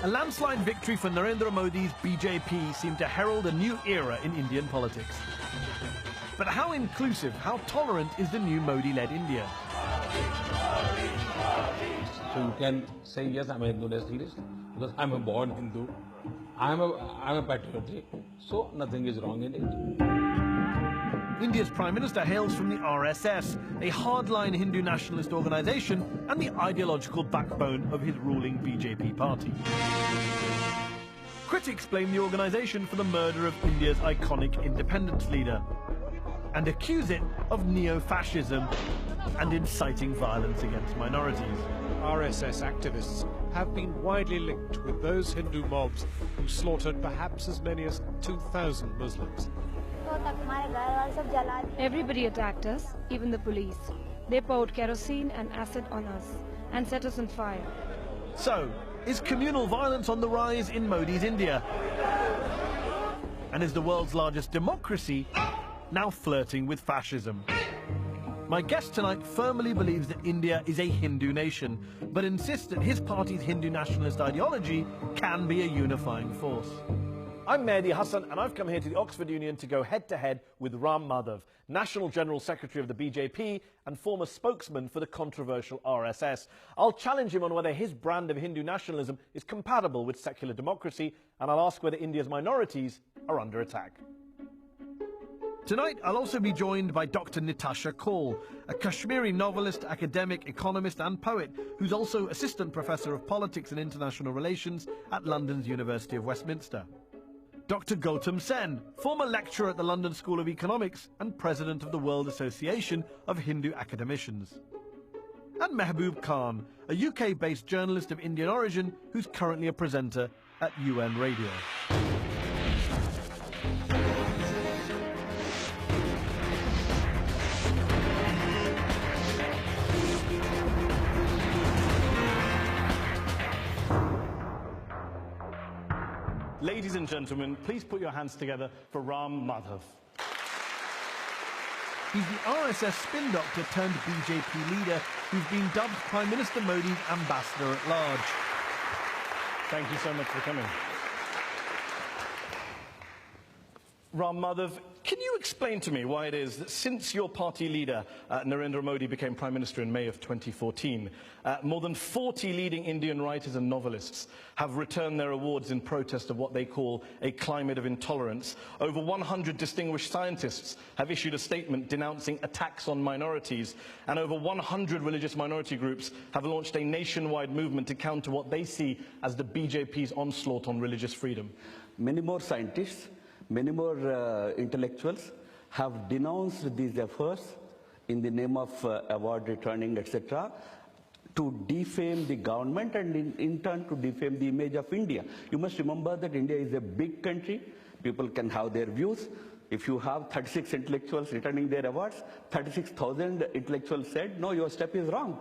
A landslide victory for Narendra Modi's BJP seemed to herald a new era in Indian politics. But how inclusive, how tolerant is the new Modi-led India? So you can say, yes, I'm a Hindu nationalist, because I'm a born Hindu. I'm a patriot, so nothing is wrong in it. India's Prime Minister hails from the RSS, a hardline Hindu nationalist organisation and the ideological backbone of his ruling BJP party. Critics blame the organisation for the murder of India's iconic independence leader and accuse it of neo-fascism and inciting violence against minorities. RSS activists have been widely linked with those Hindu mobs who slaughtered perhaps as many as 2,000 Muslims. Everybody attacked us, even the police. They poured kerosene and acid on us and set us on fire. So, is communal violence on the rise in Modi's India? And is the world's largest democracy now flirting with fascism? My guest tonight firmly believes that India is a Hindu nation, but insists that his party's Hindu nationalist ideology can be a unifying force. I'm Mehdi Hassan, and I've come here to the Oxford Union to go head-to-head with Ram Madhav, National General Secretary of the BJP and former spokesman for the controversial RSS. I'll challenge him on whether his brand of Hindu nationalism is compatible with secular democracy, and I'll ask whether India's minorities are under attack. Tonight, I'll also be joined by Dr. Nitasha Kaul, a Kashmiri novelist, academic, economist and poet who's also Assistant Professor of Politics and International Relations at London's University of Westminster. Dr. Gautam Sen, former lecturer at the London School of Economics and President of the World Association of Hindu Academicians. And Mehboob Khan, a UK-based journalist of Indian origin who's currently a presenter at UN Radio. Ladies and gentlemen, please put your hands together for Ram Madhav. He's the RSS spin doctor turned BJP leader who's been dubbed Prime Minister Modi's ambassador at large. Thank you so much for coming. Ram Madhav, can you explain to me why it is that since your party leader, Narendra Modi, became Prime Minister in May of 2014, more than 40 leading Indian writers and novelists have returned their awards in protest of what they call a climate of intolerance? Over 100 distinguished scientists have issued a statement denouncing attacks on minorities, and over 100 religious minority groups have launched a nationwide movement to counter what they see as the BJP's onslaught on religious freedom. Many more scientists, many more intellectuals have denounced these efforts in the name of award returning, etc., to defame the government and in turn to defame the image of India. You must remember that India is a big country. People can have their views. If you have 36 intellectuals returning their awards, 36,000 intellectuals said, no, your step is wrong.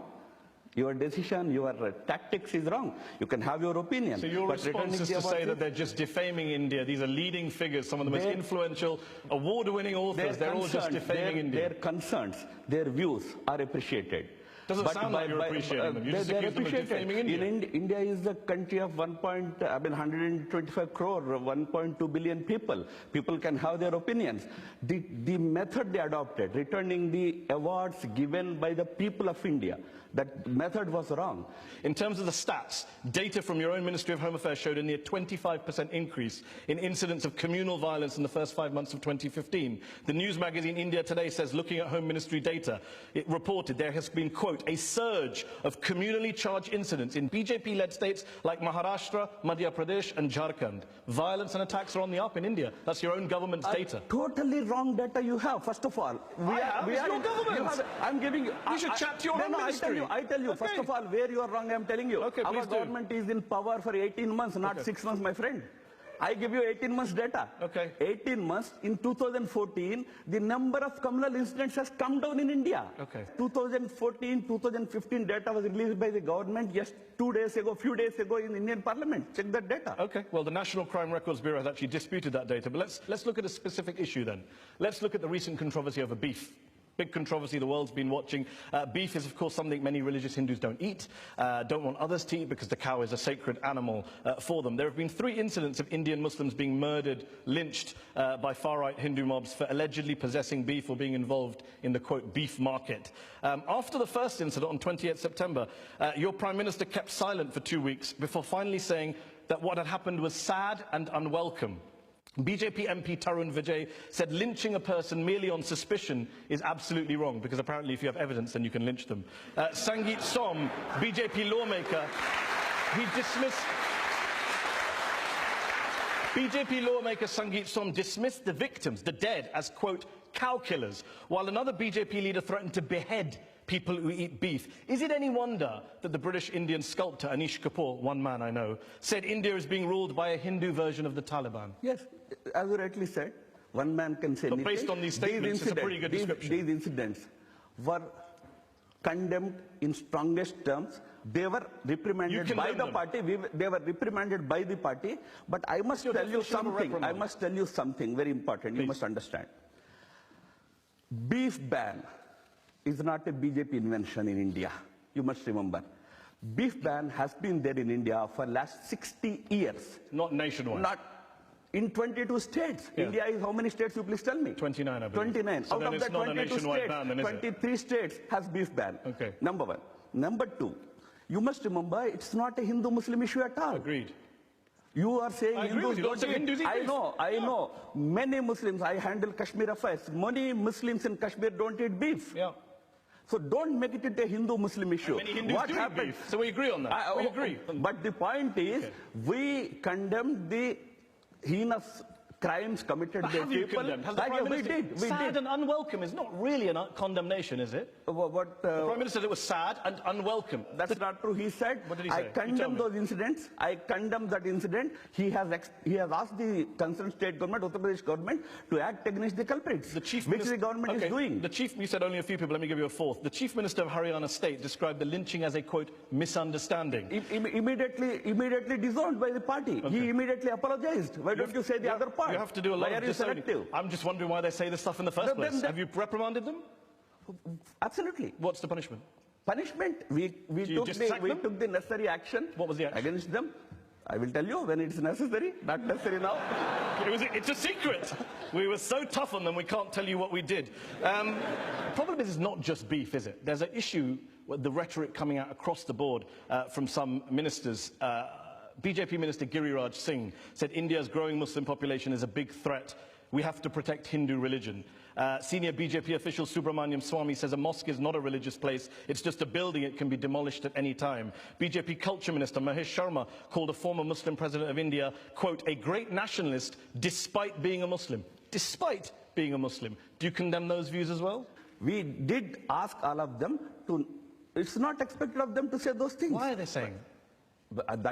Your decision, your tactics is wrong. You can have your opinion. So your response is to say that they're just defaming India. These are leading figures, some of the most influential, award-winning authors. They're all just defaming India. Their concerns, their views are appreciated. Doesn't sound like you're appreciating them. You just accuse them of defaming India. India is a country of 125 crore, 1.2 billion people. People can have their opinions. The method they adopted, returning the awards given by the people of India, that method was wrong. In terms of the stats, data from your own Ministry of Home Affairs showed a near 25% increase in incidents of communal violence in the first 5 months of 2015. The news magazine India Today says, looking at Home Ministry data, it reported there has been, quote, a surge of communally charged incidents in BJP-led states like Maharashtra, Madhya Pradesh and Jharkhand. Violence and attacks are on the up in India. That's your own government's data. Totally wrong data you have, first of all. It's your government. I'm giving you... You should chat to your own ministry. I tell you, first of all, where you are wrong, I'm telling you. Okay, our government is in power for 18 months, not 6 months, my friend. I give you 18 months data. Okay. 18 months, in 2014, the number of communal incidents has come down in India. Okay. 2014, 2015 data was released by the government just 2 days ago, few days ago in Indian Parliament. Check that data. Okay. Well, the National Crime Records Bureau has actually disputed that data, but let's look at a specific issue then. Let's look at the recent controversy over beef. Big controversy the world's been watching. Beef is, of course, something many religious Hindus don't eat, don't want others to eat because the cow is a sacred animal for them. There have been 3 incidents of Indian Muslims being murdered, lynched by far-right Hindu mobs for allegedly possessing beef or being involved in the, quote, beef market. After the first incident on 28 September, your Prime Minister kept silent for 2 weeks before finally saying that what had happened was sad and unwelcome. BJP MP Tarun Vijay said lynching a person merely on suspicion is absolutely wrong, because apparently if you have evidence then you can lynch them. Sangeet Som, BJP lawmaker, he dismissed... BJP lawmaker Sangeet Som dismissed the victims, the dead, as, quote, cow killers, while another BJP leader threatened to behead people who eat beef. Is it any wonder that the British Indian sculptor Anish Kapoor, one man I know, said India is being ruled by a Hindu version of the Taliban? Yes, as you rightly said, one man can say but based on these statements, it's a pretty good description. These incidents were condemned in strongest terms. They were reprimanded by the party. They were reprimanded by the party. But I must tell you something. I must tell you something very important. Please. You must understand. Beef ban is not a BJP invention in India. You must remember. Beef ban has been there in India for last 60 years. Not nationwide. Not in 22 states. Yeah. India is how many states, you please tell me? 29, I believe. 29. So out of the 22 states, ban, then, 23 states has beef ban. Okay. Number one. Number two, you must remember it's not a Hindu-Muslim issue at all. Agreed. You are saying Hindus don't eat. I know. Many Muslims, I handle Kashmir affairs. Many Muslims in Kashmir don't eat beef. Yeah. So don't make it a Hindu-Muslim issue. Many Hindus do eat beef. So we agree on that. We agree. But the point is, we condemn the heinous crimes committed by people. We did. Sad and unwelcome is not really a condemnation, is it? The Prime Minister said it was sad and unwelcome. That's not true. He said, what did he say? I condemn those incidents. I condemn that incident. He has asked the concerned state government, Uttar Pradesh government, to act against the culprits, which the government is doing. The chief, you said only a few people, let me give you a fourth. The Chief Minister of Haryana State described the lynching as a, quote, misunderstanding. Immediately disowned by the party. Okay. He immediately apologized. Why don't you say the other part? You have to do a lot of disowning. I'm just wondering why they say this stuff in the first place. Have you reprimanded them? Absolutely. What's the punishment? Punishment? We took the necessary action. What was the action? Against them. I will tell you when it's necessary, not necessary now. It's a secret. We were so tough on them, we can't tell you what we did. The problem is it's not just beef, is it? There's an issue with the rhetoric coming out across the board from some ministers. BJP Minister Giriraj Singh said India's growing Muslim population is a big threat. We have to protect Hindu religion. Senior BJP official Subramaniam Swamy says a mosque is not a religious place. It's just a building. It can be demolished at any time. BJP Culture Minister Mahesh Sharma called a former Muslim president of India, quote, a great nationalist despite being a Muslim. Despite being a Muslim. Do you condemn those views as well? We did ask all of them to... It's not expected of them to say those things. Why are they saying?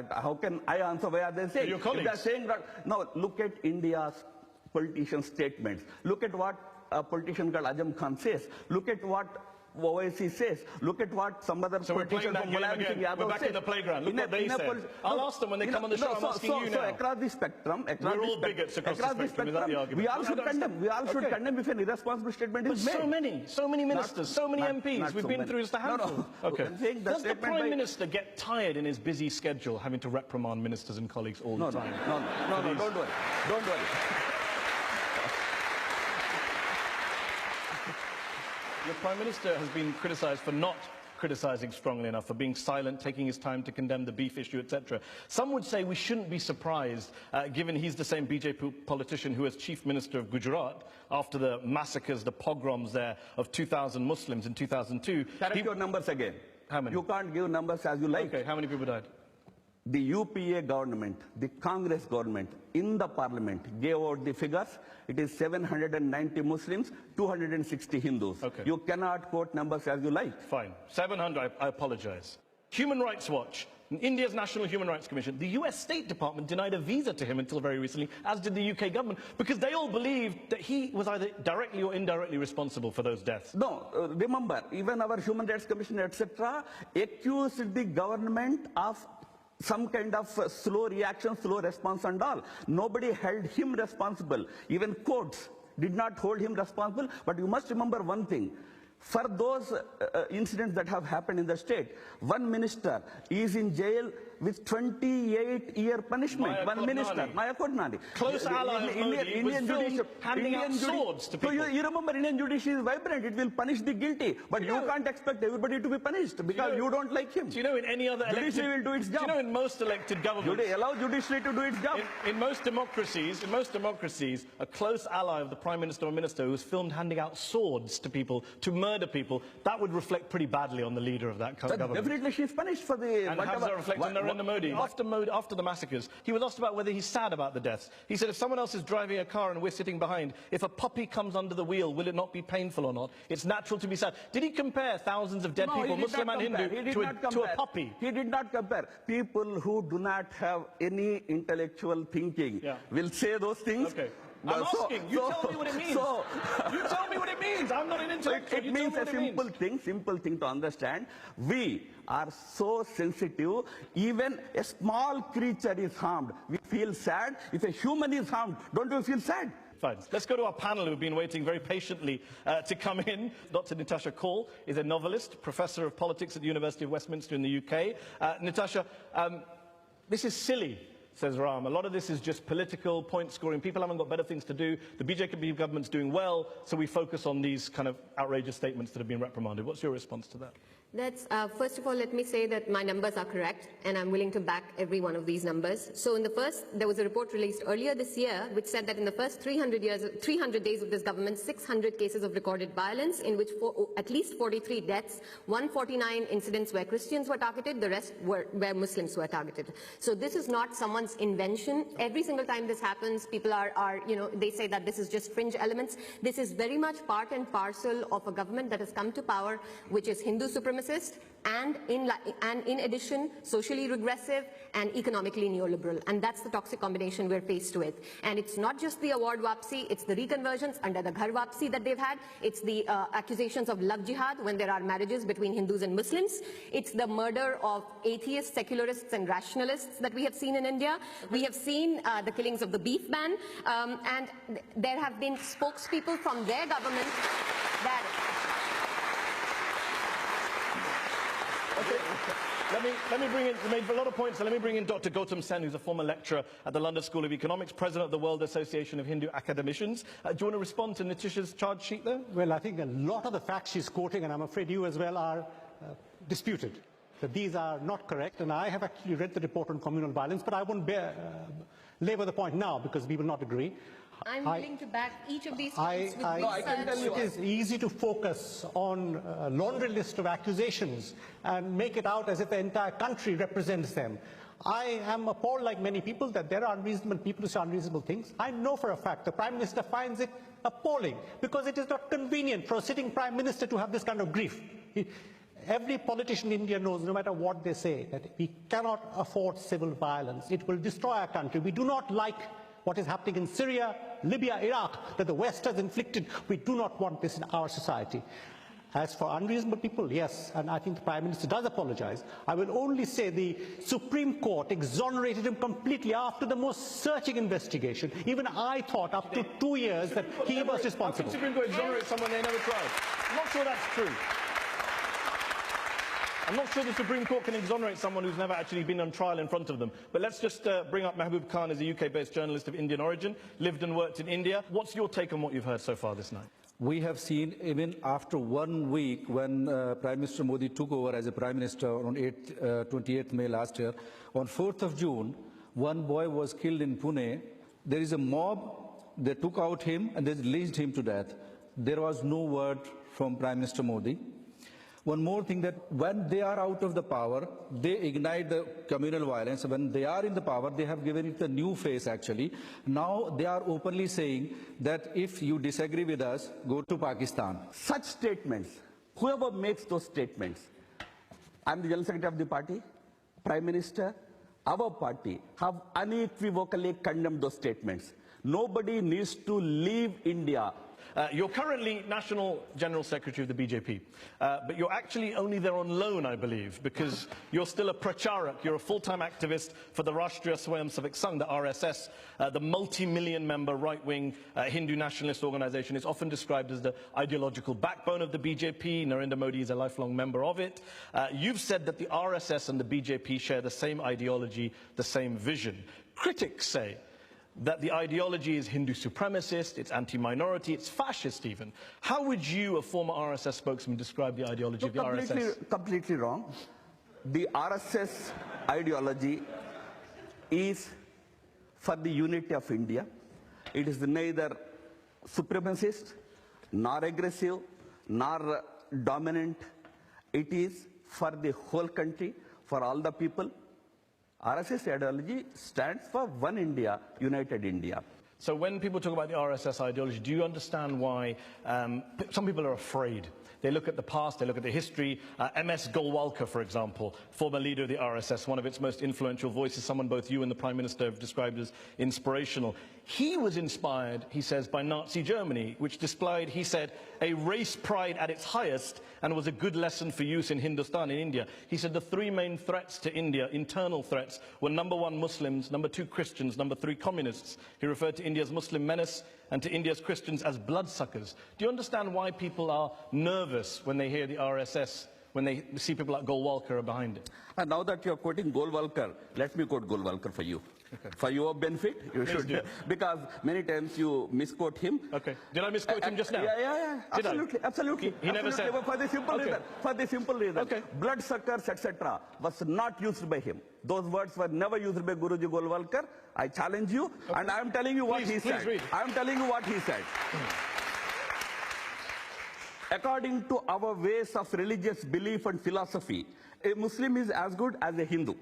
How can I answer why are they saying? Your colleagues. If they're saying that, no, look at India's politician statements. Look at what a politician called Ajam Khan says. Look at what OIC says. Look at what some other politician from Mulayam Singh Yadav says. We're back in the playground. Look what they said. I'll ask them when they come on the show. I'm asking you now. So across the spectrum, we're all bigots across the spectrum. Is that the argument? We all should condemn. We all should condemn if an irresponsible statement is made. So many ministers, so many MPs. We've been through just a handful. Okay. Does the Prime Minister get tired in his busy schedule having to reprimand ministers and colleagues all the time? No, don't worry. Don't worry. The Prime Minister has been criticised for not criticising strongly enough, for being silent, taking his time to condemn the beef issue, etc. Some would say we shouldn't be surprised, given he's the same BJP politician who was Chief Minister of Gujarat after the massacres, the pogroms there of 2,000 Muslims in 2002. Correct your numbers again. How many? You can't give numbers as you like. Okay, how many people died? The UPA government, the Congress government, in the parliament gave out the figures. It is 790 Muslims, 260 Hindus. Okay. You cannot quote numbers as you like. Fine. 700, I apologize. Human Rights Watch, India's National Human Rights Commission, the US State Department denied a visa to him until very recently, as did the UK government, because they all believed that he was either directly or indirectly responsible for those deaths. No, remember, even our Human Rights Commission, etc., accused the government of some kind of slow reaction, slow response and all. Nobody held him responsible. Even courts did not hold him responsible. But you must remember one thing. For those incidents that have happened in the state, one minister is in jail with 28-year punishment. One minister, Maya Kodnani. Close ally of Modi was filmed handing out swords to people. So you remember Indian judiciary is vibrant. It will punish the guilty. But you can't expect everybody to be punished because you don't like him. Do you know in any other judiciary will do its job. Do you know in most elected governments... allow judiciary to do its job. In most democracies, a close ally of the Prime Minister or Minister who was filmed handing out swords to people to murder people, that would reflect pretty badly on the leader of that government. Definitely she is punished for the... And how does that reflect on Narendra Modi? After the massacres, he was asked about whether he's sad about the deaths. He said, if someone else is driving a car and we're sitting behind, if a puppy comes under the wheel, will it not be painful or not? It's natural to be sad. Did he compare thousands of dead people, Muslim and Hindu, to a puppy? He did not compare. People who do not have any intellectual thinking will say those things. Okay. I'm asking. You tell me what it means. You tell me what it means. I'm not an intellectual. It means a simple thing to understand. We are so sensitive. Even a small creature is harmed, we feel sad. If a human is harmed, don't you feel sad? Fine. Let's go to our panel who've been waiting very patiently to come in. Dr. Natasha Cole is a novelist, professor of politics at the University of Westminster in the UK. Natasha, this is silly, says Ram. A lot of this is just political point scoring. People haven't got better things to do. The BJP government's doing well, so we focus on these kind of outrageous statements that have been reprimanded. What's your response to that? That's, first of all, let me say that my numbers are correct, and I'm willing to back every one of these numbers. So there was a report released earlier this year, which said that in the first 300 days of this government, 600 cases of recorded violence, in which at least 43 deaths, 149 incidents where Christians were targeted, the rest were where Muslims were targeted. So this is not someone's invention. Every single time this happens, people they say that this is just fringe elements. This is very much part and parcel of a government that has come to power, which is Hindu supremacist, and in addition, socially regressive and economically neoliberal. And that's the toxic combination we're faced with. And it's not just the award wapsi, it's the reconversions under the ghar wapsi that they've had. It's the accusations of love jihad when there are marriages between Hindus and Muslims. It's the murder of atheists, secularists and rationalists that we have seen in India. We have seen the killings of the beef ban. And there have been spokespeople from their government that... Let me bring in, you made a lot of points, so let me bring in Dr. Gautam Sen, who's a former lecturer at the London School of Economics, president of the World Association of Hindu Academicians. Do you want to respond to Natasha's charge sheet there? Well, I think a lot of the facts she's quoting, and I'm afraid you as well, are disputed. That these are not correct, and I have actually read the report on communal violence, but I won't labour the point now because we will not agree. I'm willing to back each of these points with research. I can tell you, it is easy to focus on a laundry list of accusations and make it out as if the entire country represents them. I am appalled, like many people, that there are unreasonable people who say unreasonable things. I know for a fact the Prime Minister finds it appalling because it is not convenient for a sitting Prime Minister to have this kind of grief. Every politician in India knows, no matter what they say, that we cannot afford civil violence. It will destroy our country. We do not like what is happening in Syria, Libya, Iraq, that the West has inflicted. We do not want this in our society. As for unreasonable people, yes, and I think the Prime Minister does apologize. I will only say the Supreme Court exonerated him completely after the most searching investigation. Even I thought up to 2 years that he was responsible. How can the Supreme Court exonerate someone they never tried? I'm not sure that's true. I'm not sure the Supreme Court can exonerate someone who's never actually been on trial in front of them. But let's just bring up Mahbub Khan as a UK-based journalist of Indian origin, lived and worked in India. What's your take on what you've heard so far this night? We have seen, even after 1 week, when Prime Minister Modi took over as a Prime Minister on 28th May last year, on 4th of June, one boy was killed in Pune. There is a mob, they took out him and they released him to death. There was no word from Prime Minister Modi. One more thing, that when they are out of the power, they ignite the communal violence. When they are in the power, they have given it a new face, actually. Now they are openly saying that if you disagree with us, go to Pakistan. Such statements, whoever makes those statements, I'm the General Secretary of the party, Prime Minister, our party have unequivocally condemned those statements. Nobody needs to leave India You're currently National General Secretary of the BJP, but you're actually only there on loan, I believe, because you're still a pracharak, you're a full-time activist for the Rashtriya Swayamsevak Sangh, the RSS, the multi-million member right-wing Hindu nationalist organization. It's often described as the ideological backbone of the BJP. Narendra Modi is a lifelong member of it. You've said that the RSS and the BJP share the same ideology, the same vision. Critics say that the ideology is Hindu supremacist, it's anti-minority, it's fascist even. How would you, a former RSS spokesman, describe the ideology of the RSS? Completely wrong. The RSS ideology is for the unity of India. It is neither supremacist, nor aggressive, nor dominant. It is for the whole country, for all the people. RSS ideology stands for One India, United India. So when people talk about the RSS ideology, do you understand why some people are afraid? They look at the past, they look at the history. M.S. Golwalkar, for example, former leader of the RSS, one of its most influential voices, someone both you and the Prime Minister have described as inspirational. He was inspired, he says, by Nazi Germany, which displayed, he said, a race pride at its highest and was a good lesson for use in Hindustan, in India. He said the three main threats to India, internal threats, were number one, Muslims, number two, Christians, number three, communists. He referred to India's Muslim menace and to India's Christians as bloodsuckers. Do you understand why people are nervous when they hear the RSS, when they see people like Golwalkar are behind it? And now that you're quoting Golwalkar, let me quote Golwalkar for you. Okay. For your benefit, you Please should, do. Because many times you misquote him. Okay. Did I misquote him just now? Yeah. Did absolutely, I? absolutely. He never said. For the simple Okay. reason. For the simple reason. Okay. Bloodsuckers, etc., was not used by him. Those words were never used by Guruji Golwalkar. I challenge you, Okay. and I am telling you what he said. Read. I am telling you what he said. According to our ways of religious belief and philosophy, a Muslim is as good as a Hindu.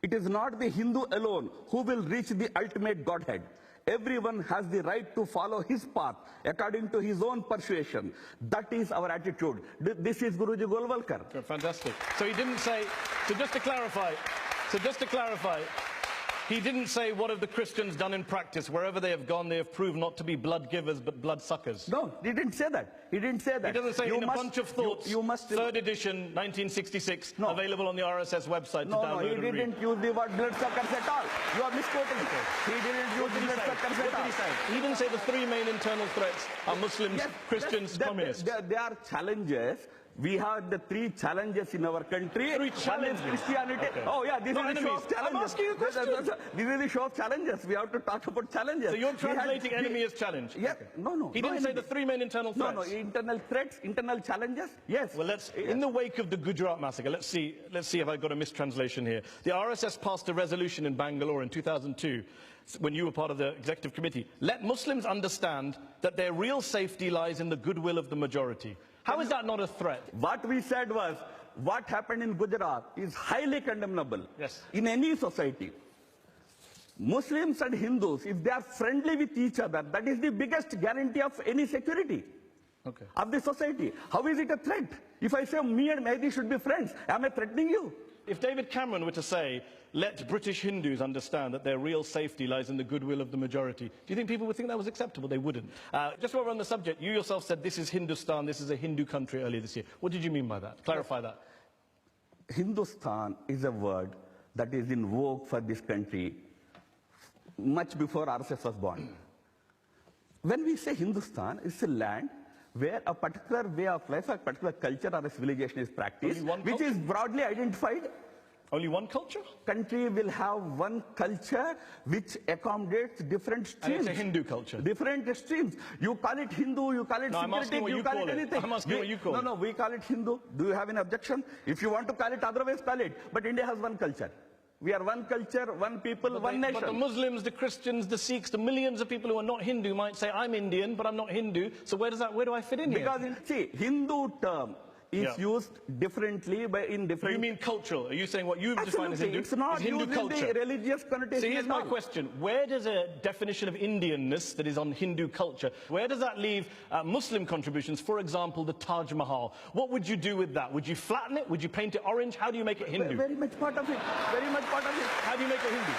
It is not the Hindu alone who will reach the ultimate Godhead. Everyone has the right to follow his path according to his own persuasion. That is our attitude. This is Guruji Golwalkar. Fantastic. So he didn't say, so just to clarify, he didn't say what have the Christians done in practice. Wherever they have gone, they have proved not to be blood givers, but blood suckers. No, he didn't say that. He didn't say that. He doesn't say in a bunch of thoughts, you must, third edition, 1966, available on the RSS website to download and read. No, he didn't use the word bloodsuckers at all. You are misquoting. He didn't use the bloodsuckers at all. What did he say? He didn't say the three main internal threats are Muslims, Christians, communists. They are challenges. We have the three challenges in our country. Three challenges? One is Christianity. Okay. Oh yeah, this is the show of challenges. I'm asking you a question. This is the show of challenges. We have to talk about challenges. So you're translating enemy as challenge? Yeah, okay. No. He didn't say the three main internal threats? No, internal threats, internal challenges, yes. Well, in the wake of the Gujarat massacre, let's see if I've got a mistranslation here. The RSS passed a resolution in Bangalore in 2002, when you were part of the executive committee. Let Muslims understand that their real safety lies in the goodwill of the majority. How is that not a threat? What we said was, what happened in Gujarat is highly condemnable. Yes. In any society. Muslims and Hindus, if they are friendly with each other, that is the biggest guarantee of any security of the society. How is it a threat? If I say me and Mehdi should be friends, am I threatening you? If David Cameron were to say, let British Hindus understand that their real safety lies in the goodwill of the majority, do you think people would think that was acceptable? They wouldn't. Just while we're on the subject, you yourself said this is Hindustan, this is a Hindu country earlier this year. What did you mean by that? Clarify that. Hindustan is a word that is in vogue for this country much before RSS was born. When we say Hindustan, it's a land where a particular way of life, a particular culture or a civilization is practiced, which is broadly identified. Only one culture? Country will have one culture which accommodates different streams. And it's a Hindu culture? Different streams. You call it Hindu, you call it syncretic, you call it anything. I'm asking what you call it. No, we call it Hindu. Do you have an objection? If you want to call it otherwise, call it. But India has one culture. We are one culture, one people, one nation. But the Muslims, the Christians, the Sikhs, the millions of people who are not Hindu might say, I'm Indian, but I'm not Hindu. So where do I fit in here? Because, see, Hindu term is used differently in different... You mean cultural? Are you saying what you've defined as Hindu? It's not Hindu used culture. in the religious connotation. So here's my question. Where does a definition of Indianness that is on Hindu culture, where does that leave Muslim contributions? For example, the Taj Mahal. What would you do with that? Would you flatten it? Would you paint it orange? How do you make it Hindu? Very much part of it. Very much part of it. How do you make it Hindu?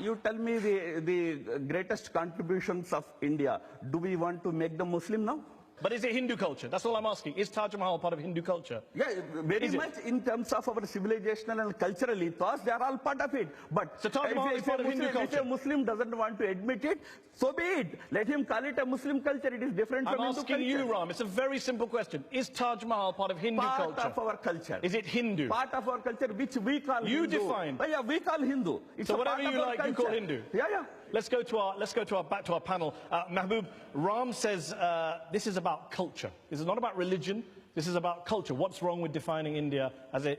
You tell me the greatest contributions of India. Do we want to make them Muslim now? But is it Hindu culture? That's all I'm asking. Is Taj Mahal part of Hindu culture? Yeah, very much in terms of our civilizational and cultural ethos, they are all part of it. But so Taj Mahal is part of Hindu culture. If a Muslim doesn't want to admit it, so be it. Let him call it a Muslim culture. It is different from Hindu culture. I'm asking you, Ram. It's a very simple question. Is Taj Mahal part of Hindu culture? Part of our culture. Is it Hindu? Part of our culture, which we call Hindu. You define. Yeah, we call Hindu. It's so whatever you like, you call Hindu. Yeah. Let's go back to our panel. Mahbub, Ram says this is about culture. This is not about religion. This is about culture. What's wrong with defining India as a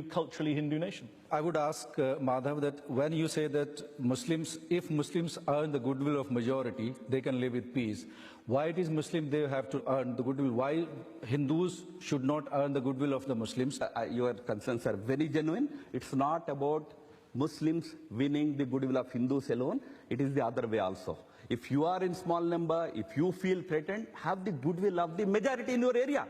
culturally Hindu nation? I would ask Madhav that when you say that if Muslims earn the goodwill of majority, they can live with peace. Why it is Muslim they have to earn the goodwill? Why Hindus should not earn the goodwill of the Muslims? Your concerns are very genuine. It's not about Muslims winning the goodwill of Hindus alone. It is the other way also. If you are in small number, if you feel threatened, have the goodwill of the majority in your area.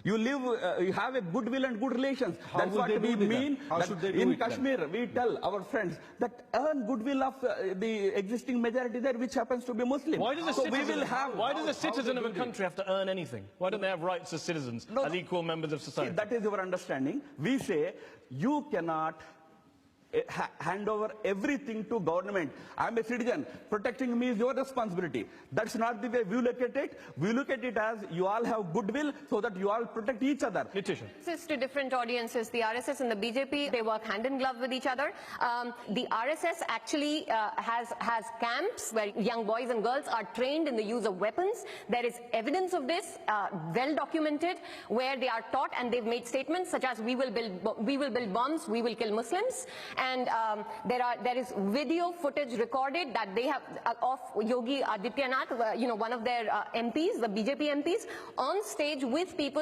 You live, you have a goodwill and good relations. That's what we mean. In Kashmir, we tell our friends that earn goodwill of the existing majority there, which happens to be Muslim. Why does a citizen of a country have to earn anything? Why don't they have rights as citizens, as equal members of society? See, that is our understanding. We say you cannot hand over everything to government. I'm a citizen. Protecting me is your responsibility. That's not the way we look at it. We look at it as you all have goodwill so that you all protect each other. Letitia. This is to different audiences. The RSS and the BJP, they work hand in glove with each other. The RSS actually has camps where young boys and girls are trained in the use of weapons. There is evidence of this, well documented, where they are taught and they've made statements such as we will build bombs, we will kill Muslims. And there is video footage recorded that they have of Yogi Adityanath, one of their MPs, the BJP MPs, on stage with people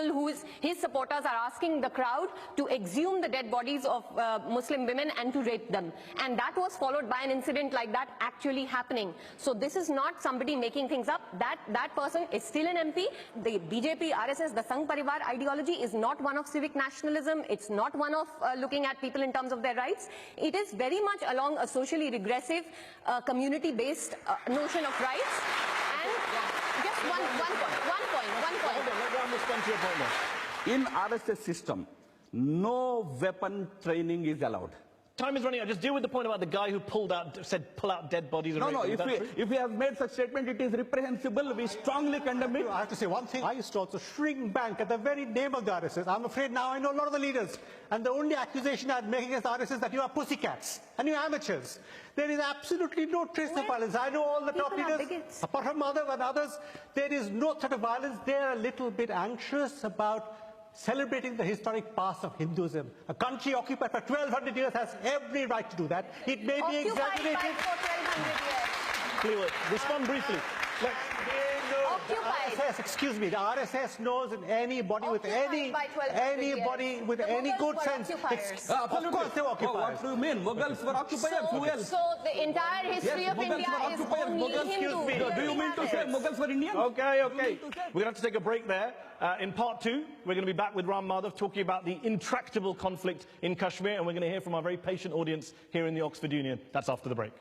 his supporters are asking the crowd to exhume the dead bodies of Muslim women and to rape them. And that was followed by an incident like that actually happening. So this is not somebody making things up. That person is still an MP. The BJP, RSS, the Sangh Parivar ideology is not one of civic nationalism. It's not one of looking at people in terms of their rights. It is very much along a socially regressive, community-based notion of rights. And just one point. Let me respond to your point now. In RSS system, no weapon training is allowed. Time is running out. Just deal with the point about the guy who said pull out dead bodies. No. If we have made such statement, it is reprehensible. We strongly condemn it. I have to say one thing. I used to also shrink back at the very name of the RSS. I'm afraid now I know a lot of the leaders. And the only accusation I'd make against the RSS is that you are pussycats and you're amateurs. There is absolutely no trace of violence. I know all the top leaders, apart from Madhav and others, there is no threat of violence. They're a little bit anxious about celebrating the historic past of Hinduism. A country occupied for 1200 years has every right to do that. It may be exaggerated. Please, respond briefly. RSS, excuse me, the RSS knows anybody with any good sense. Of course they were occupied. What do you mean? Mughals were occupiers. Who else? So the entire history of India is only Hindu. Do you mean to say Mughals were Indian? Okay. We're going to have to take a break there. In part 2, we're going to be back with Ram Madhav talking about the intractable conflict in Kashmir, and we're going to hear from our very patient audience here in the Oxford Union. That's after the break.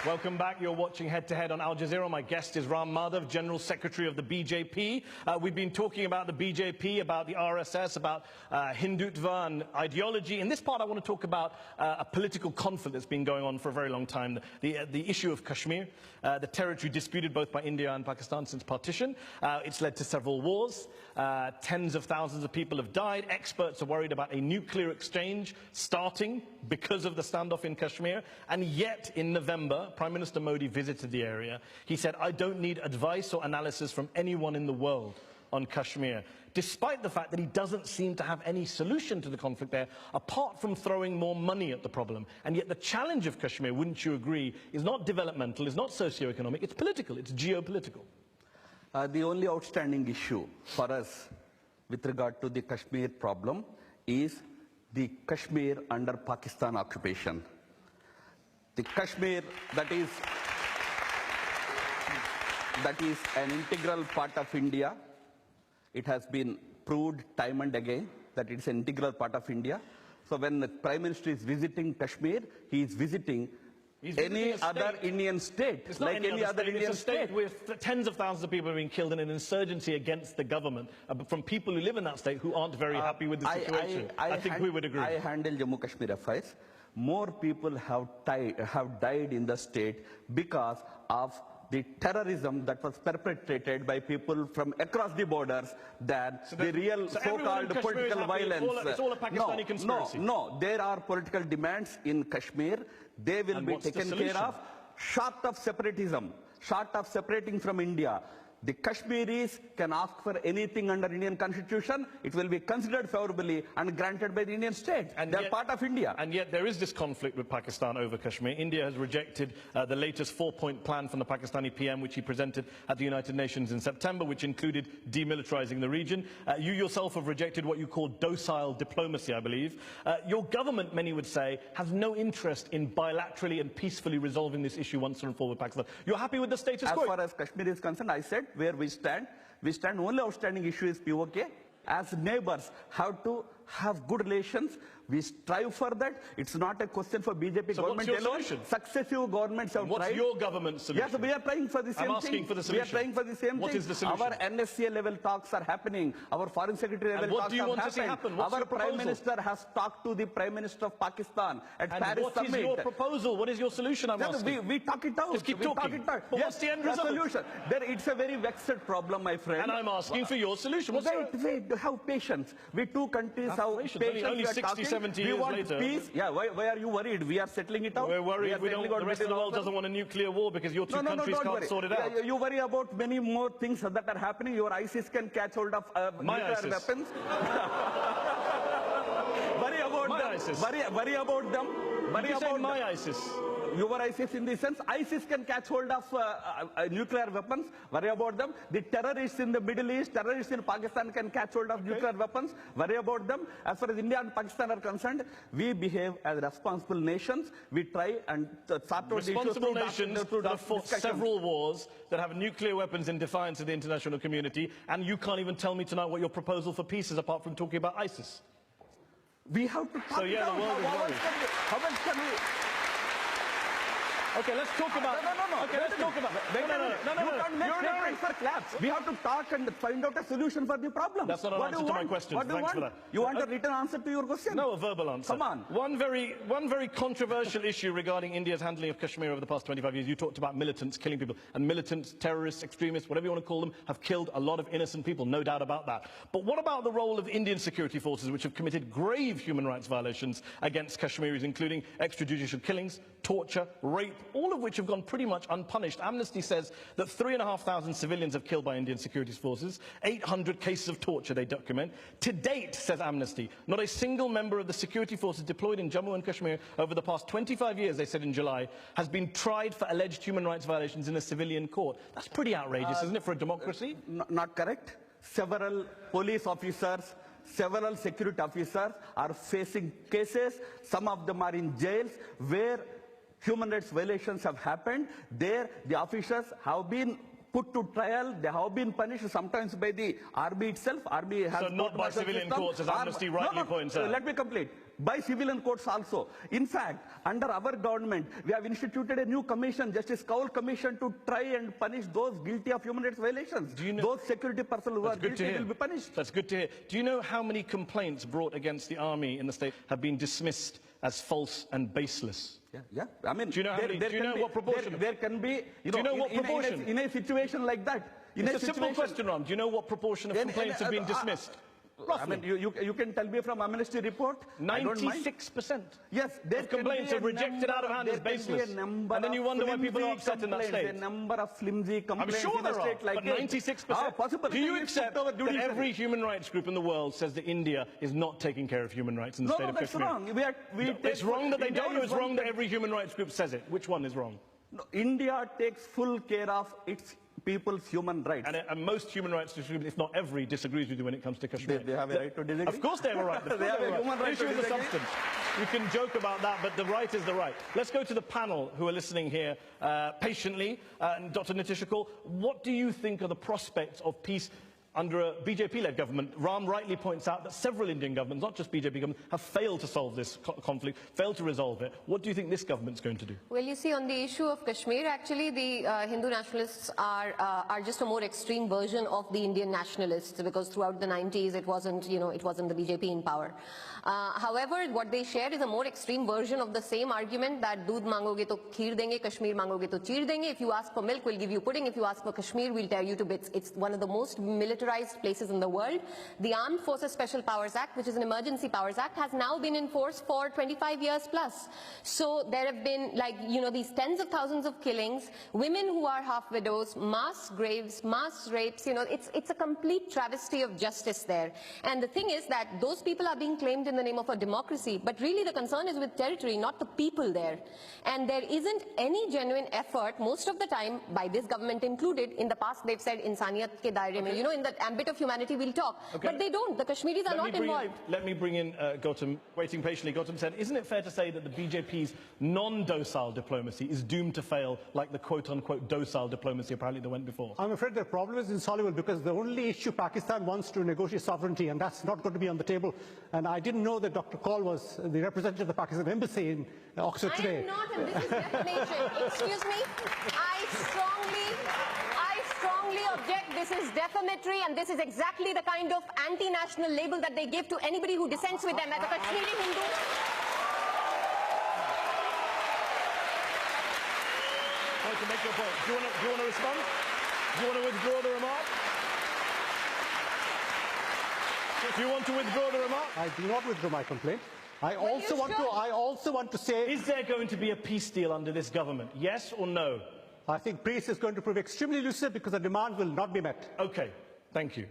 Welcome back. You're watching Head to Head on Al Jazeera. My guest is Ram Madhav, General Secretary of the BJP. We've been talking about the BJP, about the RSS, about Hindutva and ideology. In this part, I want to talk about a political conflict that's been going on for a very long time, the issue of Kashmir, the territory disputed both by India and Pakistan since partition. It's led to several wars. Tens of thousands of people have died. Experts are worried about a nuclear exchange starting because of the standoff in Kashmir. And yet, in November, Prime Minister Modi visited the area. He said, I don't need advice or analysis from anyone in the world on Kashmir, despite the fact that he doesn't seem to have any solution to the conflict there, apart from throwing more money at the problem. And yet the challenge of Kashmir, wouldn't you agree, is not developmental, is not socio-economic, it's political, it's geopolitical. The only outstanding issue for us with regard to the Kashmir problem is the Kashmir under Pakistan occupation. The Kashmir that is an integral part of India. It has been proved time and again that it's an integral part of India. So when the Prime Minister is visiting Kashmir, he is visiting any other Indian state, it's like any other Indian state. With tens of thousands of people being killed in an insurgency against the government from people who live in that state who aren't very happy with the situation. I think we would agree. I handle Jammu Kashmir affairs. More people have died in the state because of the terrorism that was perpetrated by people from across the borders than the real so-called political violence. It's all a Pakistani conspiracy. No, there are political demands in Kashmir. They will be taken care of, short of separatism, short of separating from India. The Kashmiris can ask for anything under Indian constitution. It will be considered favorably and granted by the Indian state. And they are part of India. And yet there is this conflict with Pakistan over Kashmir. India has rejected the latest 4-point plan from the Pakistani PM, which he presented at the United Nations in September, which included demilitarizing the region. You yourself have rejected what you call docile diplomacy, I believe. Your government, many would say, has no interest in bilaterally and peacefully resolving this issue once and for all with Pakistan. You're happy with the status quo? As far as Kashmir is concerned, I said where we stand only outstanding issue is POK. As neighbors have to have good relations. We strive for that. It's not a question for BJP so government what's your alone. solution? Successive governments have what's tried. Your government's solution? Yes, we are trying for the same thing. I'm asking for the solution. We are trying for the same what thing. Is the solution? Our NSCA level talks are happening. Our foreign secretary level what talks do you have want happened. To see happen? What's Our your Prime Minister has talked to the Prime Minister of Pakistan at and Paris what summit. What is your proposal? What is your solution? I'm asking. We talk it out. Just keep talking. But yes, what's the end result? Solution. It's a very vexed problem, my friend. And I'm asking for your solution. Wait, have patience. We two countries have patience. Only 60, 70 years later. Peace. Yeah, why are you worried? We are settling it out. We're worried the rest of the world doesn't want a nuclear war because your two countries can't sort it out. You worry about many more things that are happening. Your ISIS can catch hold of nuclear weapons. Worry about them. Worry about my ISIS. Your ISIS in the sense, ISIS can catch hold of nuclear weapons. Worry about them. The terrorists in the Middle East, terrorists in Pakistan can catch hold of nuclear weapons. Worry about them. As far as India and Pakistan are concerned, we behave as responsible nations. We try and sort out responsible nations that have fought several wars, that have nuclear weapons in defiance of the international community, and you can't even tell me tonight what your proposal for peace is apart from talking about ISIS. We have to talk the world is worried. How much can we... Okay, let's talk about... No. Okay, let's talk about... You're for claps. We have to talk and find out a solution for the problem. That's not an answer to my question. Thanks for that. You want a written answer to your question? No, a verbal answer. Come on. One very controversial issue regarding India's handling of Kashmir over the past 25 years. You talked about militants killing people. And militants, terrorists, extremists, whatever you want to call them, have killed a lot of innocent people. No doubt about that. But what about the role of Indian security forces, which have committed grave human rights violations against Kashmiris, including extrajudicial killings, torture, rape, all of which have gone pretty much unpunished? Amnesty says that 3,500 civilians have killed by Indian security forces, 800 cases of torture they document. To date, says Amnesty, not a single member of the security forces deployed in Jammu and Kashmir over the past 25 years, they said in July, has been tried for alleged human rights violations in a civilian court. That's pretty outrageous, isn't it, for a democracy? Not correct. Several police officers, several security officers are facing cases. Some of them are in jails where human rights violations have happened. There, the officers have been put to trial. They have been punished sometimes by the army itself. Army has so not by civilian courts, as Amnesty rightly points out. Let me complete. By civilian courts also. In fact, under our government, we have instituted a new commission, Justice Kaul Commission, to try and punish those guilty of human rights violations. Do you know, those security personnel who are guilty will be punished. That's good to hear. Do you know how many complaints brought against the army in the state have been dismissed as false and baseless? Yeah. I mean, do you know what proportion? There can be, in a situation like that. It's a simple question, Ram. Do you know what proportion of complaints have been dismissed? I mean, you can tell me from Amnesty report. 96%. Yes, of complaints are rejected out of hand as baseless. And then you wonder why people are upset in that state. A number of flimsy complaints. I'm sure there are, like but 96%. Possible. Do you accept that every human rights group in the world says that India is not taking care of human rights in the state of Kashmir? No, that's wrong. It's wrong that they don't, or it's wrong that every human rights group says it? Which one is wrong? No, India takes full care of its people's human rights. And most human rights distributors, if not every, disagrees with you when it comes to Kashmir. They have a right to disagree? Of course they have a right. They have a human right to issue is the disagree. substance. You can joke about that, but the right is the right. Let's go to the panel who are listening here patiently. Dr. Nitish Kaul, what do you think are the prospects of peace under a BJP-led government? Ram rightly points out that several Indian governments, not just BJP governments, have failed to solve this conflict, failed to resolve it. What do you think this government's going to do? Well, you see, on the issue of Kashmir, actually, the Hindu nationalists are just a more extreme version of the Indian nationalists, because throughout the 90s, it wasn't the BJP in power. However, what they share is a more extreme version of the same argument that doodh mangoge to kheer denge, Kashmir mangoge to cheer denge. If you ask for milk, we'll give you pudding. If you ask for Kashmir, we'll tear you to bits. It's one of the most militarized places in the world. The Armed Forces Special Powers Act, which is an emergency powers act, has now been in force for 25 years plus. So there have been, these tens of thousands of killings, women who are half widows, mass graves, mass rapes. It's a complete travesty of justice there. And the thing is that those people are being claimed in the name of a democracy, but really the concern is with territory, not the people there. And there isn't any genuine effort, most of the time, by this government included. In the past, they've said insaniyat ke daire mein, in the ambit of humanity we'll talk. Okay. But they don't. The Kashmiris are not involved. Let me bring in Gautam, waiting patiently. Gautam said, isn't it fair to say that the BJP's non-docile diplomacy is doomed to fail, like the quote-unquote docile diplomacy apparently that went before? I'm afraid the problem is insoluble, because the only issue Pakistan wants to negotiate sovereignty, and that's not going to be on the table. And I didn't know that Dr. Kaul was the representative of the Pakistan embassy in Oxford today. I am not, and this is defamation. Excuse me. I strongly object. This is defamatory, and this is exactly the kind of anti-national label that they give to anybody who dissents with them as a Kashmiri Hindu. To make your point. Do you want to respond? Do you want to withdraw the remark? Do you want to withdraw the remark? I do not withdraw my complaint. I also want to say... Is there going to be a peace deal under this government? Yes or no? I think peace is going to prove extremely elusive, because the demand will not be met. Okay, thank you.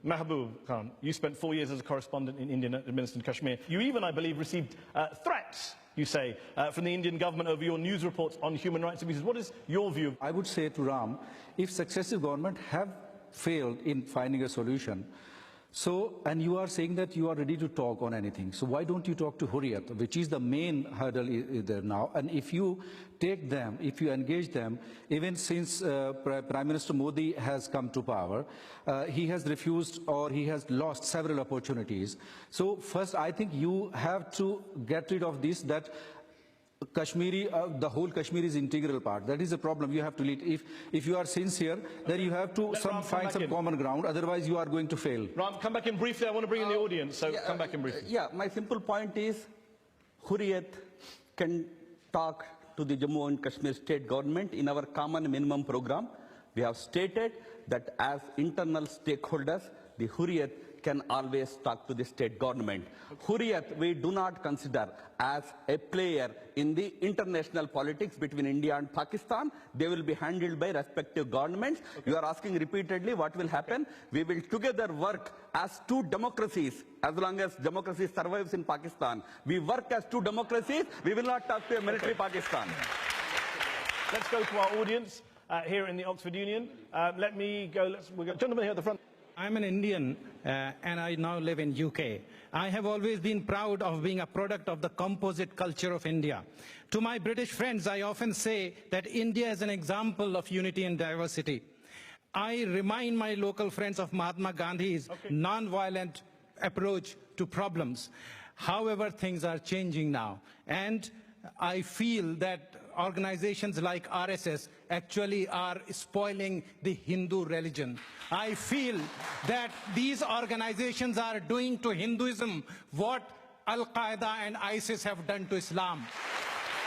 Mahbub Khan, you spent 4 years as a correspondent in Indian-administered Kashmir. You even, I believe, received threats, you say, from the Indian government over your news reports on human rights abuses. What is your view? I would say to Ram, if successive government have failed in finding a solution, and you are saying that you are ready to talk on anything, so why don't you talk to Hurriyat, which is the main hurdle there now? And if you take them, if you engage them, even since Prime Minister Modi has come to power, he has refused, or he has lost several opportunities. So first, I think you have to get rid of this, that Kashmiri, the whole Kashmir is integral part. That is a problem you have to lead. If you are sincere, then you have to find some common ground. Otherwise, you are going to fail. Ram, come back in briefly. I want to bring in the audience, so come back in briefly. Yeah, my simple point is, Hurriyat can talk to the Jammu and Kashmir state government in our common minimum program. We have stated that as internal stakeholders, the Hurriyat can always talk to the state government. Hurriyat, we do not consider as a player in the international politics between India and Pakistan. They will be handled by respective governments. Okay. You are asking repeatedly what will happen. Okay. We will together work as two democracies. As long as democracy survives in Pakistan, we work as two democracies. We will not talk to a military Pakistan. Let's go to our audience here in the Oxford Union. Let me go. We've got a gentleman here at the front. I'm an Indian and I now live in UK. I have always been proud of being a product of the composite culture of India. To my British friends, I often say that India is an example of unity and diversity. I remind my local friends of Mahatma Gandhi's non-violent approach to problems. However, things are changing now, and I feel that organizations like RSS actually are spoiling the Hindu religion. I feel that these organizations are doing to Hinduism what Al-Qaeda and ISIS have done to Islam.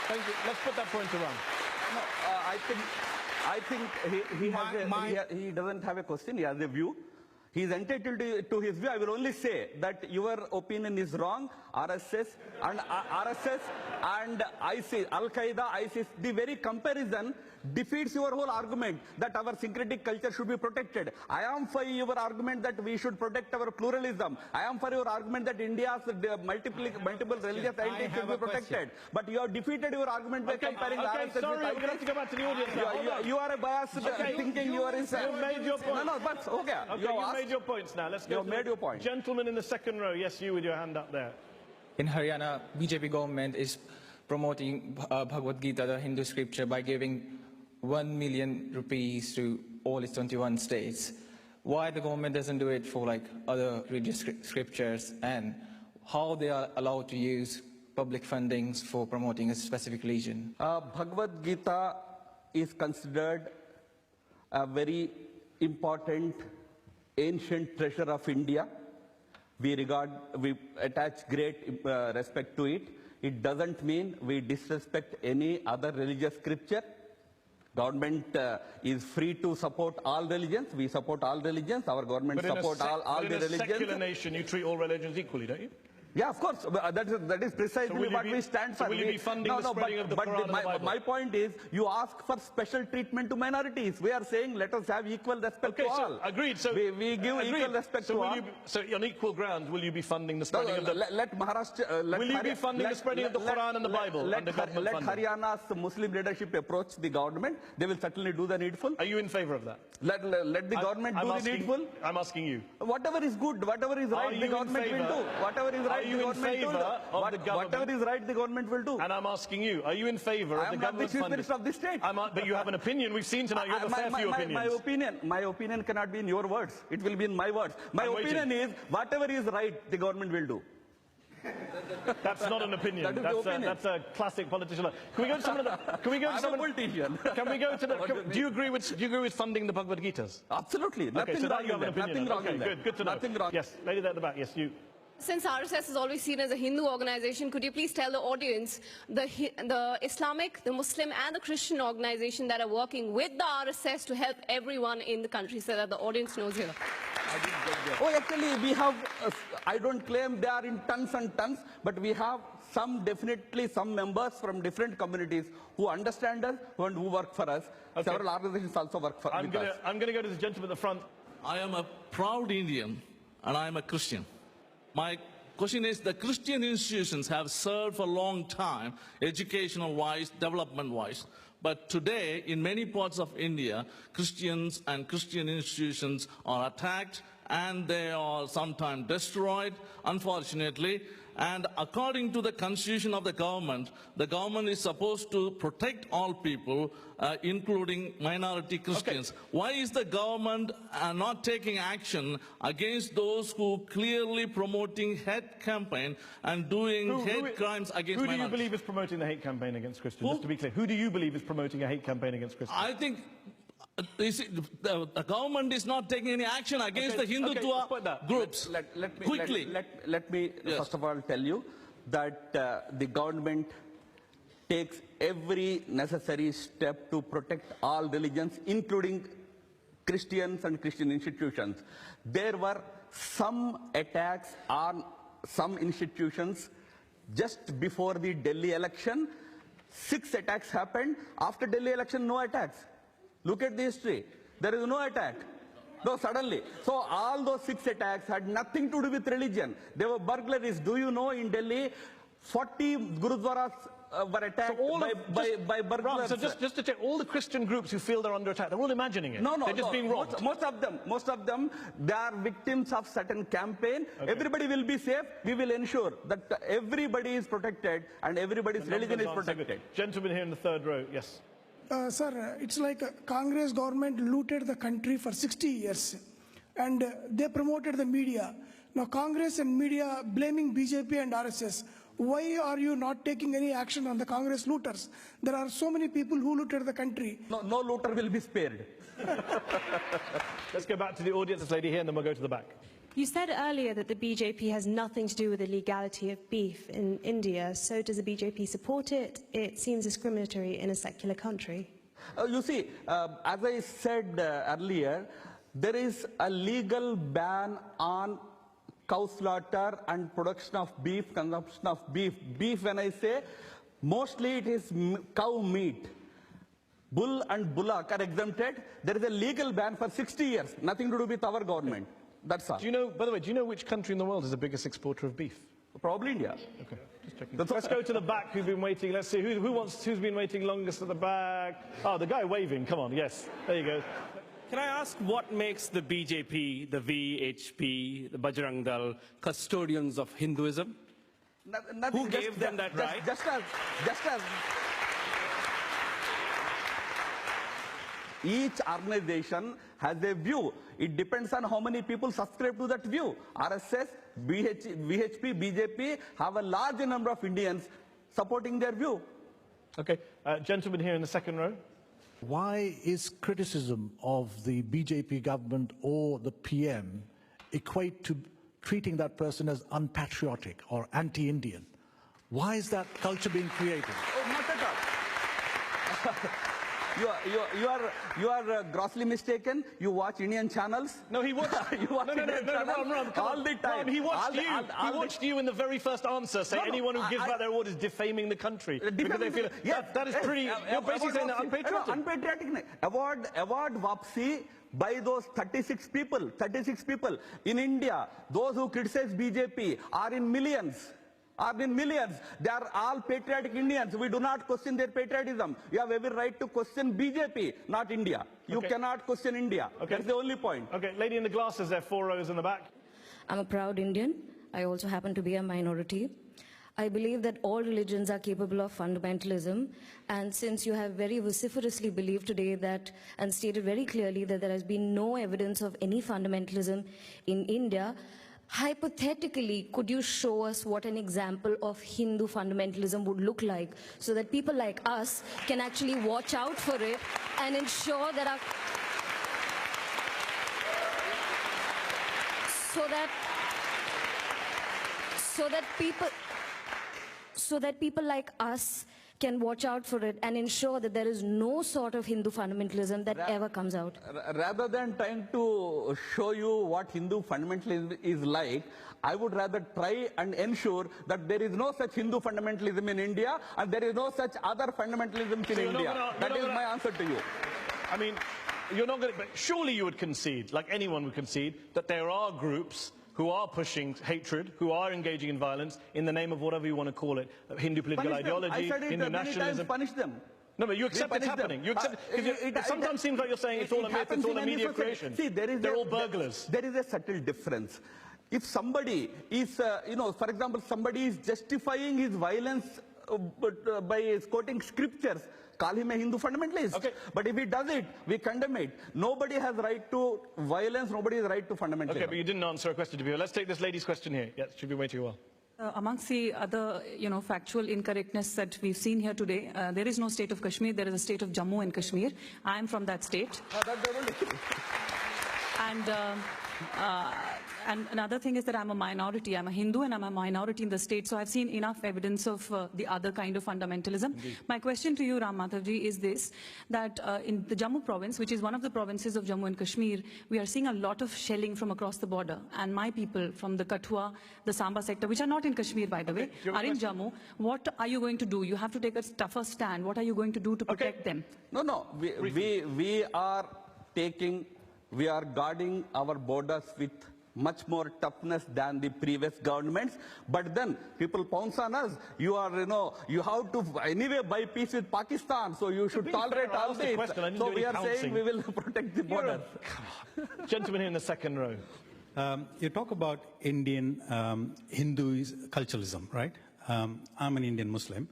Thank you. Let's put that point to Ram. No, I think he doesn't have a question, he has a view. He is entitled to his view. I will only say that your opinion is wrong. RSS and ISIS, Al-Qaeda, ISIS, the very comparison defeats your whole argument that our syncretic culture should be protected. I am for your argument that we should protect our pluralism. I am for your argument that India's multiple religious identities should be protected. But you have defeated your argument by comparing RSS sorry, with we're going to have to go back to the audience now. you are a biased thinking you are inside. You've made your point. No, but okay. You've made your points now. Let's go. You've made your point. Gentleman in the second row. Yes, you with your hand up there. In Haryana, BJP government is promoting Bhagavad Gita, the Hindu scripture, by giving 1 million rupees to all its 21 states. Why the government doesn't do it for like other religious scriptures, and how they are allowed to use public fundings for promoting a specific religion? Bhagavad Gita is considered a very important ancient treasure of India. We attach great respect to it. It doesn't mean we disrespect any other religious scripture. Government is free to support all religions. We support all religions. Our government supports all the religions. In a secular nation, you treat all religions equally, don't you? Yeah, of course. That is precisely what we stand for. So will you be funding the spreading of the Quran and the Bible? My point is, you ask for special treatment to minorities. We are saying let us have equal respect to all. So, agreed. So we give equal respect to all. So on equal grounds, will you be funding the spreading of the... Let Maharashtra... will you be funding the spreading of the Quran and the Bible? Let Haryana's Muslim leadership approach the government. They will certainly do the needful. Are you in favour of that? Let the government do the needful. I'm asking you. Whatever is good, whatever is right, the government will do. Whatever is right, are you in favour of the government? Whatever is right, the government will do. And I'm asking you, are you in favour of the government funding? I am not the Chief Minister of the state. But you have an opinion. We've seen tonight you have a fair few opinions. My opinion cannot be in your words. It will be in my words. My opinion is, whatever is right, the government will do. That's not an opinion. That's a classic politician. Can we go to some of the? Can we go to some of the? Politician. Can we go to the? Do you agree with funding the Bhagavad Gitas? Absolutely. Okay, so now you have an opinion. Nothing wrong in that. Good to know. Nothing wrong. Yes, lady there at the back. Yes, you. Since RSS is always seen as a Hindu organization, could you please tell the audience the Islamic, the Muslim and the Christian organization that are working with the RSS to help everyone in the country, so that the audience knows here? Oh, actually, we have, I don't claim they are in tons and tons, but we have definitely some members from different communities who understand us and who work for us. Okay. Several organizations also work for us. I'm going to go to the gentleman at the front. I am a proud Indian and I am a Christian. My question is, the Christian institutions have served for a long time, educational-wise, development-wise. But today, in many parts of India, Christians and Christian institutions are attacked and they are sometimes destroyed, unfortunately. And according to the constitution of the government is supposed to protect all people, including minority Christians. Okay. Why is the government not taking action against those who clearly promoting hate campaign and doing hate crimes against minorities? Who do you believe is promoting the hate campaign against Christians? Just to be clear, who do you believe is promoting a hate campaign against Christians? I think the government is not taking any action against the Hindutva groups. Let me first of all tell you that the government takes every necessary step to protect all religions, including Christians and Christian institutions. There were some attacks on some institutions just before the Delhi election. 6 attacks happened. After Delhi election, no attacks. Look at the history. There is no attack. No, suddenly. So all those 6 attacks had nothing to do with religion. They were burglaries. Do you know in Delhi, 40 gurudwaras were attacked by burglars. So just to check, all the Christian groups who feel they're under attack, they're all imagining it. No, they're just being robbed. Most of them, they are victims of certain campaign. Okay. Everybody will be safe. We will ensure that everybody is protected and everybody's religion is protected. Gentleman here in the third row, yes. Sir, it's like Congress government looted the country for 60 years and they promoted the media. Now Congress and media blaming BJP and RSS. Why are you not taking any action on the Congress looters? There are so many people who looted the country. No looter will be spared. Let's go back to the audience, this lady here, and then we'll go to the back. You said earlier that the BJP has nothing to do with the legality of beef in India. So does the BJP support it? It seems discriminatory in a secular country. You see, as I said earlier, there is a legal ban on cow slaughter and production of beef, consumption of beef. Beef, when I say, mostly it is cow meat. Bull and bullock are exempted. There is a legal ban for 60 years. Nothing to do with our government. That's all. Do you know, by the way, do you know which country in the world is the biggest exporter of beef? Probably India. Okay, just checking. Let's go to the back who've been waiting. Let's see, who's been waiting longest at the back? Oh, the guy waving, come on, yes. There you go. Can I ask what makes the BJP, the VHP, the Bajrang Dal custodians of Hinduism? Nothing, Who gave them that right? Just as each organization has a view. It depends on how many people subscribe to that view. RSS, VHP, BJP have a large number of Indians supporting their view. Okay, gentleman here in the second row. Why is criticism of the BJP government or the PM equate to treating that person as unpatriotic or anti-Indian? Why is that culture being created? Oh, not at all. You are grossly mistaken. You watch Indian channels. No, he watched. No, all the time. He watched you. He watched you in the very first answer say anyone who gives back their orders defaming the country because they feel that is pretty. You're basically saying that unpatriotic. Unpatriotic. Award Vapsi by those 36 people in India. Those who criticize BJP are in millions. They are all patriotic Indians. We do not question their patriotism. You have every right to question BJP, not India. You cannot question India. Okay. That's the only point. Okay, lady in the glasses there, 4 rows in the back. I'm a proud Indian. I also happen to be a minority. I believe that all religions are capable of fundamentalism, and since you have very vociferously believed today that and stated very clearly that there has been no evidence of any fundamentalism in India, hypothetically, could you show us what an example of Hindu fundamentalism would look like so that people like us can actually watch out for it and ensure that our... so that people like us can watch out for it and ensure that there is no sort of Hindu fundamentalism that ever comes out. Rather than trying to show you what Hindu fundamentalism is like, I would rather try and ensure that there is no such Hindu fundamentalism in India and there is no such other fundamentalism in India. That is my answer to you. I mean, you're not going to, but surely you would concede, like anyone would concede, that there are groups who are pushing hatred, who are engaging in violence in the name of whatever you want to call it, Hindu political ideology, Hindu nationalism. Punish them. No, but you accept it's happening. You accept, it sometimes seems like you're saying it's all a myth, it's all a media creation. See, they're all burglars. There is a subtle difference. If somebody is, for example, somebody is justifying his violence by quoting scriptures, call him a Hindu fundamentalist. Okay. But if he does it, we condemn it. Nobody has right to violence, nobody has right to fundamentalism. Okay, but you didn't answer a question to be. Let's take this lady's question here. Yes, she'll be waiting a while. Amongst the other, factual incorrectness that we've seen here today, there is no state of Kashmir, there is a state of Jammu and Kashmir. I am from that state. And another thing is that I'm a minority. I'm a Hindu and I'm a minority in the state. So I've seen enough evidence of the other kind of fundamentalism. Indeed. My question to you, Ram Madhavji, is this, that in the Jammu province, which is one of the provinces of Jammu and Kashmir, we are seeing a lot of shelling from across the border. And my people from the Kathua, the Samba sector, which are not in Kashmir, by the way, are in Jammu. What are you going to do? You have to take a tougher stand. What are you going to do to protect them? No. We are guarding our borders with much more toughness than the previous governments. But then people pounce on us. You have to anyway buy peace with Pakistan. So you should tolerate all this. So we are saying we will protect the border. Come on. Gentleman here in the second row. You talk about Indian Hindu culturalism, right? I'm an Indian Muslim.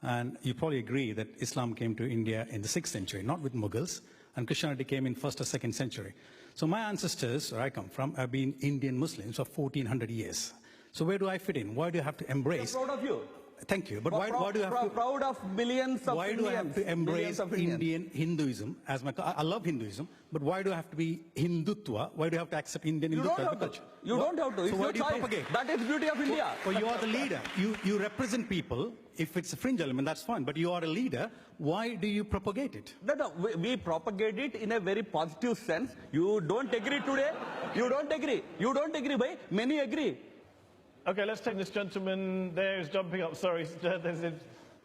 And you probably agree that Islam came to India in the 6th century, not with Mughals. And Christianity came in 1st or 2nd century. So my ancestors, where I come from, have been Indian Muslims for 1400 years. So where do I fit in? Why do I have to embrace? I'm proud of you. Thank you. But why do I have to? Proud of millions of Why Indians. do I have to embrace Indian Hinduism as my? I love Hinduism, but why do I have to be Hindutva? Why do I have to accept Indian Hindu culture? You don't have to. So why do you propagate? That is the beauty of India. Well, you are the leader. You represent people. If it's a fringe element, that's fine. But you are a leader. Why do you propagate it? No. We propagate it in a very positive sense. You don't agree today. You don't agree. You don't agree. Why? Many agree. Okay, let's take this gentleman there who's jumping up. Sorry,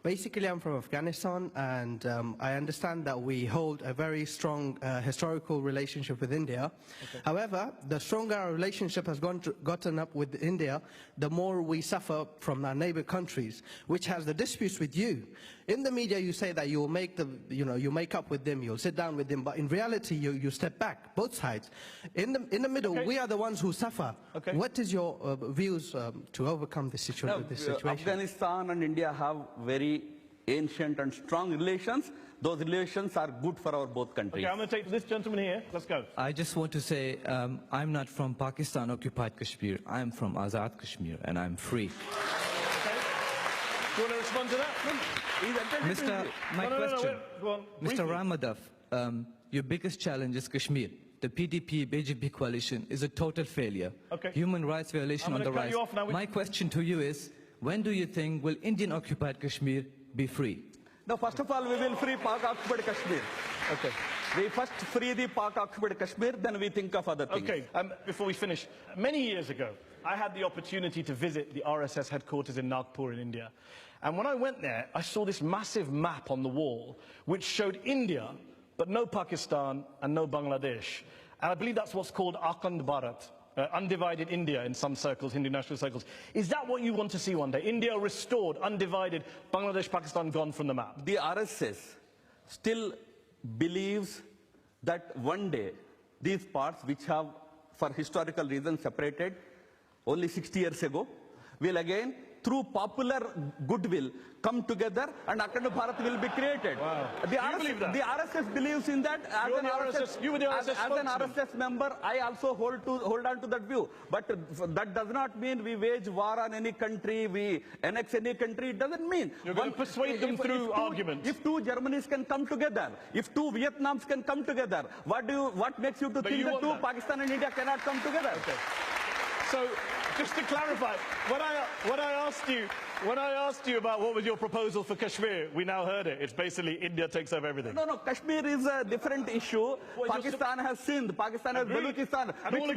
basically, I'm from Afghanistan, and I understand that we hold a very strong historical relationship with India. Okay. However, the stronger our relationship has gotten up with India, the more we suffer from our neighbor countries, which has the disputes with you. In the media, you say that you'll make you make up with them, you'll sit down with them, but in reality, you step back, both sides. In the middle, okay, we are the ones who suffer. Okay. What is your views to overcome this situation? Afghanistan and India have very ancient and strong relations. Those relations are good for our both countries. Okay, I'm going to take this gentleman here. Let's go. I just want to say I'm not from Pakistan-occupied Kashmir. I'm from Azad Kashmir, and I'm free. Okay. Do you want to respond to that? Mr. Ramadov, your biggest challenge is Kashmir. The PDP-BJP coalition is a total failure. Okay. Human rights violation on the rise. My question to you is, when do you think will Indian-occupied Kashmir be free? No, first of all, we will free Pak-occupied Kashmir. Okay. We first free the Pak-occupied Kashmir, then we think of other things. Okay, before we finish, many years ago, I had the opportunity to visit the RSS headquarters in Nagpur in India. And when I went there, I saw this massive map on the wall, which showed India, but no Pakistan and no Bangladesh. And I believe that's what's called Akhand Bharat, undivided India in some circles, Hindu national circles. Is that what you want to see one day? India restored, undivided, Bangladesh, Pakistan gone from the map? The RSS still believes that one day these parts, which have for historical reasons separated only 60 years ago, will again, through popular goodwill, come together and Akhand Bharat will be created. Wow. The RSS believes in that. As an RSS member, I also hold on to that view. But that does not mean we wage war on any country, we annex any country. It doesn't mean. You're going to persuade them through arguments. If two Germanys can come together, if two Vietnams can come together, what makes you to think that two Pakistan and India cannot come together? Okay. So, just to clarify, when I asked you about what was your proposal for Kashmir, we now heard it. It's basically India takes over everything. No, Kashmir is a different issue. Well, Pakistan has Sindh, Pakistan has Balochistan, which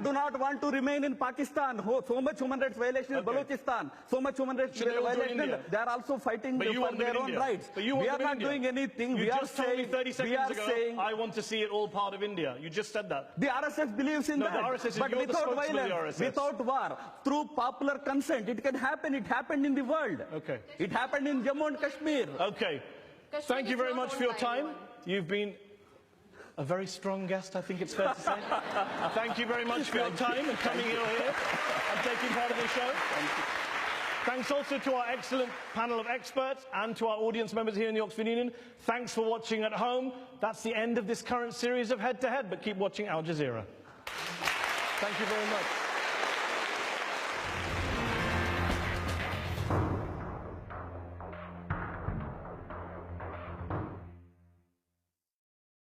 do not want to remain in Pakistan. So much human rights violation in Balochistan, so much human rights violation. They are also fighting for their own rights. We are not doing anything. You just told me 30 seconds ago, I want to see it all part of India. You just said that. The RSS believes in that. The RSS is but without violence, without war, through popular consent, it can happen. It happened in the world. Okay. It happened in Jammu and Kashmir. Okay. Thank you very much for your time. You've been a very strong guest, I think it's fair to say. Thank you very much for your time and coming here and taking part of the show. Thanks also to our excellent panel of experts and to our audience members here in the Oxford Union. Thanks for watching at home. That's the end of this current series of Head to Head, but keep watching Al Jazeera. Thank you very much.